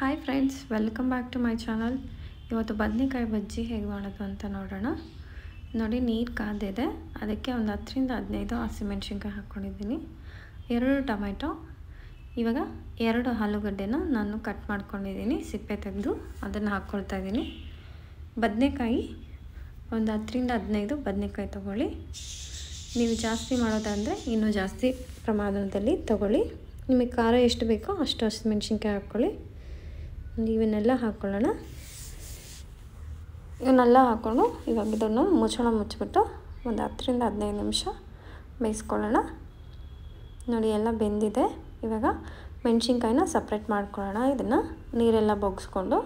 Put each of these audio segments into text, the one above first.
Hi friends, welcome back to my channel. ಇವತ್ತು ಬದನೆಕಾಯಿ ಬಜ್ಜಿ ಹೇಗೆ ಮಾಡೋದು ಅಂತ ನೋಡೋಣ. ನೋಡಿ, ನೀರು ಕಾದಿದೆ. ಅದಕ್ಕೆ ಒಂದು 10ರಿಂದ 15 ಹಸಿಮೆಣ್ಸಿನ್ಕಾಯಿ ಹಾಕ್ಕೊಂಡಿದ್ದೀನಿ, 2 ಟೊಮೆಟೊ, ಇವಾಗ 2 ಆಲೂಗಡ್ಡೆನ ನಾನು ಕಟ್ ಮಾಡ್ಕೊಂಡಿದ್ದೀನಿ, ಸಿಪ್ಪೆ ತೆಗೆದು ಅದನ್ನು ಹಾಕ್ಕೊಳ್ತಾ ಇದ್ದೀನಿ. ಬದನೆಕಾಯಿ ಒಂದು 10ರಿಂದ 15 ಬದನೆಕಾಯಿ ತೊಗೊಳ್ಳಿ. ನೀವು ಜಾಸ್ತಿ ಮಾಡೋದಂದರೆ ಇನ್ನೂ ಜಾಸ್ತಿ ಪ್ರಮಾಣದಲ್ಲಿ ತೊಗೊಳ್ಳಿ. ನಿಮಗೆ ಖಾರ ಎಷ್ಟು ಬೇಕೋ ಅಷ್ಟು ಹಸಿಮೆಣ್ಸಿನ್ಕಾಯಿ ಹಾಕ್ಕೊಳ್ಳಿ. ಇವನ್ನೆಲ್ಲ ಹಾಕ್ಕೊಳ್ಳೋಣ. ಇವನ್ನೆಲ್ಲ ಹಾಕ್ಕೊಂಡು ಇವಾಗ ಇದನ್ನು ಮುಚ್ಚಿಬಿಟ್ಟು ಒಂದು 10ರಿಂದ 15 ನಿಮಿಷ ಬೇಯಿಸ್ಕೊಳ್ಳೋಣ. ನೋಡಿ, ಎಲ್ಲ ಬೆಂದಿದೆ. ಇವಾಗ ಮೆಣಸಿನ್ಕಾಯಿನ ಸಪ್ರೇಟ್ ಮಾಡ್ಕೊಳ್ಳೋಣ. ಇದನ್ನು ನೀರೆಲ್ಲ ಬಗ್ಗಿಸ್ಕೊಂಡು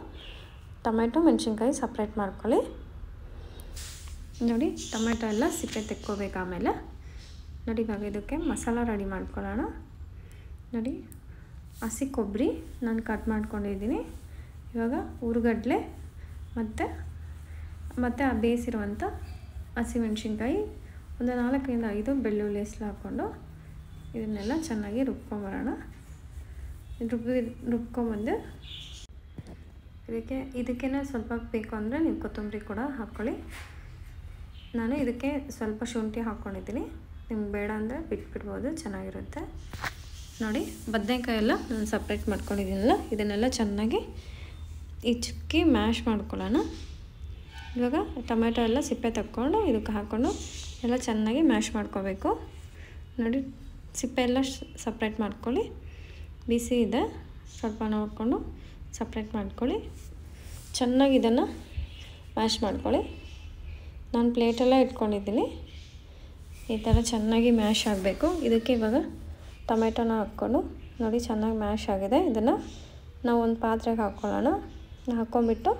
ಟೊಮೆಟೊ ಮೆಣಸಿನ್ಕಾಯಿ ಸಪ್ರೇಟ್ ಮಾಡ್ಕೊಳ್ಳಿ. ನೋಡಿ, ಟೊಮೆಟೊ ಎಲ್ಲ ಸಿಪ್ಪೆ ತೆಕ್ಕೋಬೇಕು. ಆಮೇಲೆ ನೋಡಿ, ಇವಾಗ ಇದಕ್ಕೆ ಮಸಾಲ ರೆಡಿ ಮಾಡ್ಕೊಳ್ಳೋಣ. ನೋಡಿ, ಹಸಿ ಕೊಬ್ಬರಿ ನಾನು ಕಟ್ ಮಾಡ್ಕೊಂಡಿದ್ದೀನಿ. ಇವಾಗ ಹುರ್ಗಡ್ಲೆ ಮತ್ತು ಆ ಬೇಯಿಸಿರುವಂಥ ಹಸಿಮೆಣ್ಸಿನ್ಕಾಯಿ, ಒಂದು 4ರಿಂದ 5 ಬೆಳ್ಳುಳ್ಳಿ ಹೆಸರು ಹಾಕ್ಕೊಂಡು ಇದನ್ನೆಲ್ಲ ಚೆನ್ನಾಗಿ ರುಬ್ಕೊಂಬರೋಣ. ರುಬ್ಕೊಂಬಂದು ಇದಕ್ಕೆ ಸ್ವಲ್ಪ ಬೇಕು ಅಂದರೆ ನೀವು ಕೊತ್ತಂಬರಿ ಕೂಡ ಹಾಕ್ಕೊಳ್ಳಿ. ನಾನು ಇದಕ್ಕೆ ಸ್ವಲ್ಪ ಶುಂಠಿ ಹಾಕ್ಕೊಂಡಿದ್ದೀನಿ. ನಿಮ್ಗೆ ಬೇಡ ಅಂದರೆ ಬಿಟ್ಬಿಡ್ಬೋದು, ಚೆನ್ನಾಗಿರುತ್ತೆ. ನೋಡಿ, ಬದನೆಕಾಯಿ ಎಲ್ಲ ನಾನು ಸಪ್ರೇಟ್ ಮಾಡ್ಕೊಂಡಿದ್ದೀನಲ್ಲ, ಇದನ್ನೆಲ್ಲ ಚೆನ್ನಾಗಿ ಇಚ್ಚಿ ಮ್ಯಾಶ್ ಮಾಡ್ಕೊಳ್ಳೋಣ. ಇವಾಗ ಟೊಮೆಟೊ ಎಲ್ಲ ಸಿಪ್ಪೆ ತಕ್ಕೊಂಡು ಇದಕ್ಕೆ ಹಾಕ್ಕೊಂಡು ಎಲ್ಲ ಚೆನ್ನಾಗಿ ಮ್ಯಾಶ್ ಮಾಡ್ಕೋಬೇಕು. ನೋಡಿ, ಸಿಪ್ಪೆ ಎಲ್ಲ ಸಪ್ರೇಟ್ ಮಾಡ್ಕೊಳ್ಳಿ. ಬಿಸಿ ಇದೆ, ಸ್ವಲ್ಪ ನೋಡಿಕೊಂಡು ಸಪ್ರೇಟ್ ಮಾಡ್ಕೊಳ್ಳಿ. ಚೆನ್ನಾಗಿ ಇದನ್ನು ಮ್ಯಾಶ್ ಮಾಡ್ಕೊಳ್ಳಿ. ನಾನು ಪ್ಲೇಟೆಲ್ಲ ಇಟ್ಕೊಂಡಿದ್ದೀನಿ. ಈ ಥರ ಚೆನ್ನಾಗಿ ಮ್ಯಾಶ್ ಆಗಬೇಕು. ಇದಕ್ಕೆ ಇವಾಗ ಟೊಮೆಟೊನ ಹಾಕ್ಕೊಂಡು ನೋಡಿ, ಚೆನ್ನಾಗಿ ಮ್ಯಾಶ್ ಆಗಿದೆ. ಇದನ್ನು ನಾವು ಒಂದು ಪಾತ್ರೆಗೆ ಹಾಕ್ಕೊಳ್ಳೋಣ. ಹಾಕ್ಕೊಂಬಿಟ್ಟು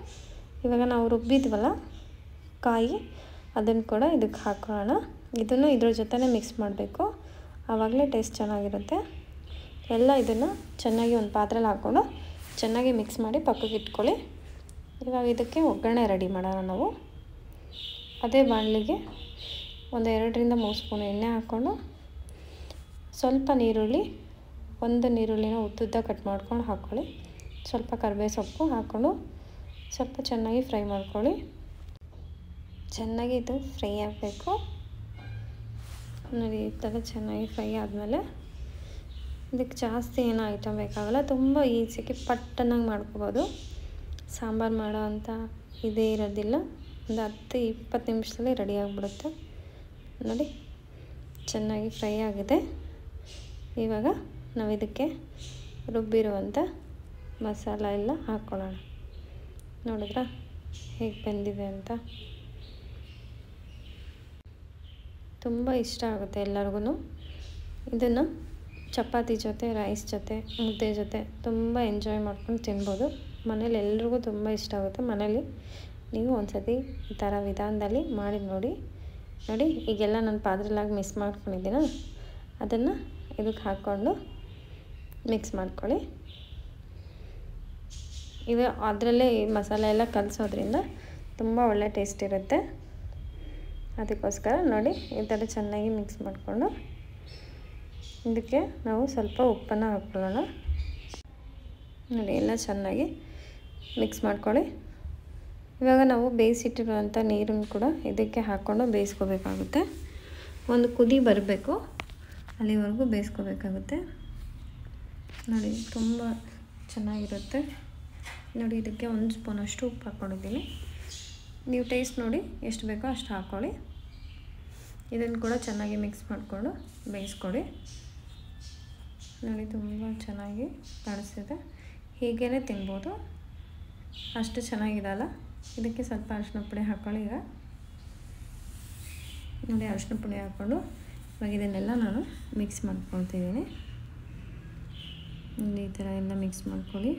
ಇವಾಗ ನಾವು ರುಬ್ಬಿದ್ವಲ್ಲ ಕಾಯಿ, ಅದನ್ನು ಕೂಡ ಇದಕ್ಕೆ ಹಾಕ್ಕೊಳ್ಳೋಣ. ಇದನ್ನು ಇದ್ರ ಜೊತೆನೇ ಮಿಕ್ಸ್ ಮಾಡಬೇಕು, ಆವಾಗಲೇ ಟೇಸ್ಟ್ ಚೆನ್ನಾಗಿರುತ್ತೆ. ಎಲ್ಲ ಇದನ್ನು ಚೆನ್ನಾಗಿ ಒಂದು ಪಾತ್ರೆಯಲ್ಲಿ ಹಾಕ್ಕೊಂಡು ಚೆನ್ನಾಗಿ ಮಿಕ್ಸ್ ಮಾಡಿ ಪಕ್ಕಕ್ಕೆ ಇಟ್ಕೊಳ್ಳಿ. ಇವಾಗ ಇದಕ್ಕೆ ಒಗ್ಗರಣೆ ರೆಡಿ ಮಾಡೋಣ. ನಾವು ಅದೇ ಬಾಣಲಿಗೆ ಒಂದು 2ರಿಂದ 3 ಸ್ಪೂನ್ ಎಣ್ಣೆ ಹಾಕ್ಕೊಂಡು ಸ್ವಲ್ಪ ನೀರುಳ್ಳಿ, ಒಂದು ನೀರುಳ್ಳಿನ ಉದ್ದುದ್ದ ಕಟ್ ಮಾಡ್ಕೊಂಡು ಹಾಕ್ಕೊಳ್ಳಿ. ಸ್ವಲ್ಪ ಕರಿಬೇವು ಸೊಪ್ಪು ಹಾಕ್ಕೊಂಡು ಸ್ವಲ್ಪ ಚೆನ್ನಾಗಿ ಫ್ರೈ ಮಾಡ್ಕೊಳ್ಳಿ. ಚೆನ್ನಾಗಿ ಇದು ಫ್ರೈ ಆಗಬೇಕು. ನೋಡಿ, ಈ ಥರ ಚೆನ್ನಾಗಿ ಫ್ರೈ ಆದಮೇಲೆ ಇದಕ್ಕೆ ಜಾಸ್ತಿ ಏನೋ ಐಟಮ್ ಬೇಕಾಗಲ್ಲ, ತುಂಬ ಈಸಿಯಾಗಿ ಪಟ್ಟನಾಗಿ ಮಾಡ್ಕೋಬೋದು. ಸಾಂಬಾರು ಮಾಡೋ ಅಂಥ ಇದೇ ಇರೋದಿಲ್ಲ. ಒಂದು 10-20 ನಿಮಿಷದಲ್ಲಿ ರೆಡಿ ಆಗಿಬಿಡುತ್ತೆ. ನೋಡಿ, ಚೆನ್ನಾಗಿ ಫ್ರೈ ಆಗಿದೆ. ಇವಾಗ ನಾವು ಇದಕ್ಕೆ ರುಬ್ಬಿರುವಂಥ ಮಸಾಲ ಎಲ್ಲ ಹಾಕ್ಕೊಳ್ಳೋಣ. ನೋಡಿದ್ರಾ ಹೇಗೆ ಬಂದಿದೆ ಅಂತ? ತುಂಬ ಇಷ್ಟ ಆಗುತ್ತೆ ಎಲ್ಲರಿಗೂ. ಇದನ್ನು ಚಪಾತಿ ಜೊತೆ, ರೈಸ್ ಜೊತೆ, ಮುದ್ದೆ ಜೊತೆ ತುಂಬ ಎಂಜಾಯ್ ಮಾಡ್ಕೊಂಡು ತಿನ್ಬೋದು. ಮನೇಲಿ ಎಲ್ರಿಗೂ ತುಂಬ ಇಷ್ಟ ಆಗುತ್ತೆ. ಮನೇಲಿ ನೀವು ಒಂದ್ಸತಿ ಈ ಥರ ವಿಧಾನದಲ್ಲಿ ಮಾಡಿ ನೋಡಿ. ನೋಡಿ, ಈಗೆಲ್ಲ ನಾನು ಪಾತ್ರೆಲಾಗಿ ಮಿಕ್ಸ್ ಮಾಡ್ಕೊಂಡಿದ್ದೀನ, ಅದನ್ನು ಇದಕ್ಕೆ ಹಾಕ್ಕೊಂಡು ಮಿಕ್ಸ್ ಮಾಡ್ಕೊಳ್ಳಿ. ಇದು ಅದರಲ್ಲೇ ಮಸಾಲೆ ಎಲ್ಲ ಕಲಿಸೋದ್ರಿಂದ ತುಂಬ ಒಳ್ಳೆ ಟೇಸ್ಟ್ ಇರುತ್ತೆ. ಅದಕ್ಕೋಸ್ಕರ ನೋಡಿ, ಈ ಥರ ಚೆನ್ನಾಗಿ ಮಿಕ್ಸ್ ಮಾಡಿಕೊಂಡು ಇದಕ್ಕೆ ನಾವು ಸ್ವಲ್ಪ ಉಪ್ಪನ್ನು ಹಾಕ್ಕೊಳ್ಳೋಣ. ನೋಡಿ, ಎಲ್ಲ ಚೆನ್ನಾಗಿ ಮಿಕ್ಸ್ ಮಾಡ್ಕೊಳ್ಳಿ. ಇವಾಗ ನಾವು ಬೇಯಿಸಿಟ್ಟಿರುವಂಥ ನೀರನ್ನು ಕೂಡ ಇದಕ್ಕೆ ಹಾಕ್ಕೊಂಡು ಬೇಯಿಸ್ಕೋಬೇಕಾಗುತ್ತೆ. ಒಂದು ಕುದಿ ಬರಬೇಕು, ಅಲ್ಲಿವರೆಗೂ ಬೇಯಿಸ್ಕೋಬೇಕಾಗುತ್ತೆ. ನೋಡಿ, ತುಂಬ ಚೆನ್ನಾಗಿರುತ್ತೆ. ನೋಡಿ, ಇದಕ್ಕೆ 1 ಸ್ಪೂನಷ್ಟು ಉಪ್ಪು ಹಾಕ್ಕೊಂಡಿದ್ದೀನಿ. ನೀವು ಟೇಸ್ಟ್ ನೋಡಿ ಎಷ್ಟು ಬೇಕೋ ಅಷ್ಟು ಹಾಕ್ಕೊಳ್ಳಿ. ಇದನ್ನು ಕೂಡ ಚೆನ್ನಾಗಿ ಮಿಕ್ಸ್ ಮಾಡಿಕೊಂಡು ಬೇಯಿಸ್ಕೊಳ್ಳಿ. ನೋಡಿ, ತುಂಬ ಚೆನ್ನಾಗಿ ಕಾಣಿಸ್ತಿದೆ. ಹೀಗೇ ತಿನ್ಬೋದು, ಅಷ್ಟು ಚೆನ್ನಾಗಿರಲ್ಲ. ಇದಕ್ಕೆ ಸ್ವಲ್ಪ ಅರಿಶಿನ ಪುಡಿ ಹಾಕ್ಕೊಳ್ಳಿ. ಈಗ ನೋಡಿ, ಅರಿಶಿನ ಪುಡಿ ಹಾಕ್ಕೊಂಡು ಇವಾಗ ಇದನ್ನೆಲ್ಲ ನಾನು ಮಿಕ್ಸ್ ಮಾಡ್ಕೊಳ್ತಿದ್ದೀನಿ. ಈ ಥರ ಎಲ್ಲ ಮಿಕ್ಸ್ ಮಾಡ್ಕೊಳ್ಳಿ.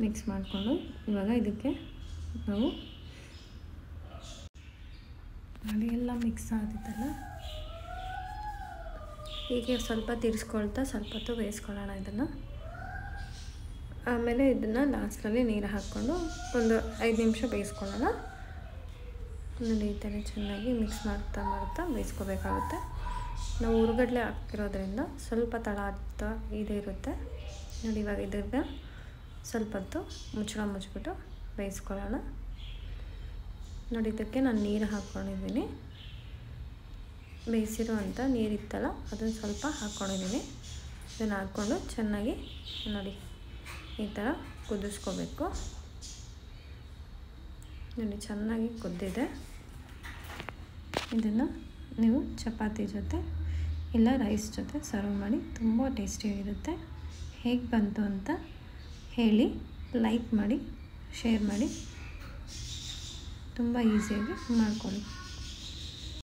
ಮಿಕ್ಸ್ ಮಾಡಿಕೊಂಡು ಇವಾಗ ಇದಕ್ಕೆ ನಾವು ನೋಡಿ ಎಲ್ಲ ಮಿಕ್ಸ್ ಆದಿತ್ತಲ್ಲ, ಹೀಗೆ ಸ್ವಲ್ಪ ತಿರ್ಸ್ಕೊಳ್ತಾ ಸ್ವಲ್ಪ ಹೊತ್ತು ಬೇಯಿಸ್ಕೊಳ್ಳೋಣ ಇದನ್ನು. ಆಮೇಲೆ ಇದನ್ನು ಲಾಸ್ಟಲ್ಲಿ ನೀರು ಹಾಕ್ಕೊಂಡು ಒಂದು 5 ನಿಮಿಷ ಬೇಯಿಸ್ಕೊಳ್ಳೋಣ. ನೋಡಿ, ಈ ಥರ ಚೆನ್ನಾಗಿ ಮಿಕ್ಸ್ ಮಾಡ್ತಾ ಬೇಯಿಸ್ಕೋಬೇಕಾಗುತ್ತೆ. ನಾವು ಹುರ್ಗಡ್ಲೆ ಹಾಕಿರೋದ್ರಿಂದ ಸ್ವಲ್ಪ ತಳ ಆಗ್ತಾ ಇದೇ ಇರುತ್ತೆ. ನೋಡಿ, ಇವಾಗ ಇದಕ್ಕೆ ಸ್ವಲ್ಪ ಹೊತ್ತು ಮುಚ್ಚಿಬಿಟ್ಟು ಬೇಯಿಸ್ಕೊಳ್ಳೋಣ. ನೋಡಿ, ಇದಕ್ಕೆ ನಾನು ನೀರು ಹಾಕ್ಕೊಂಡಿದ್ದೀನಿ. ಬೇಯಿಸಿರುವಂಥ ನೀರಿತ್ತಲ್ಲ ಅದನ್ನು ಸ್ವಲ್ಪ ಹಾಕ್ಕೊಂಡಿದ್ದೀನಿ. ಇದನ್ನು ಹಾಕ್ಕೊಂಡು ಚೆನ್ನಾಗಿ ನೋಡಿ ಈ ಥರ ಕುದಿಸ್ಕೋಬೇಕು. ನೋಡಿ, ಚೆನ್ನಾಗಿ ಕುದ್ದಿದೆ. ಇದನ್ನು ನೀವು ಚಪಾತಿ ಜೊತೆ ಇಲ್ಲ ರೈಸ್ ಜೊತೆ ಸರ್ವ್ ಮಾಡಿ, ತುಂಬ ಟೇಸ್ಟಿಯಾಗಿರುತ್ತೆ. ಹೇಗೆ ಬಂತು ಅಂತ ಹೇಳಿ, ಲೈಕ್ ಮಾಡಿ, ಶೇರ್ ಮಾಡಿ. ತುಂಬ ಈಸಿಯಾಗಿ ಮಾಡ್ಕೊಳ್ಳಿ.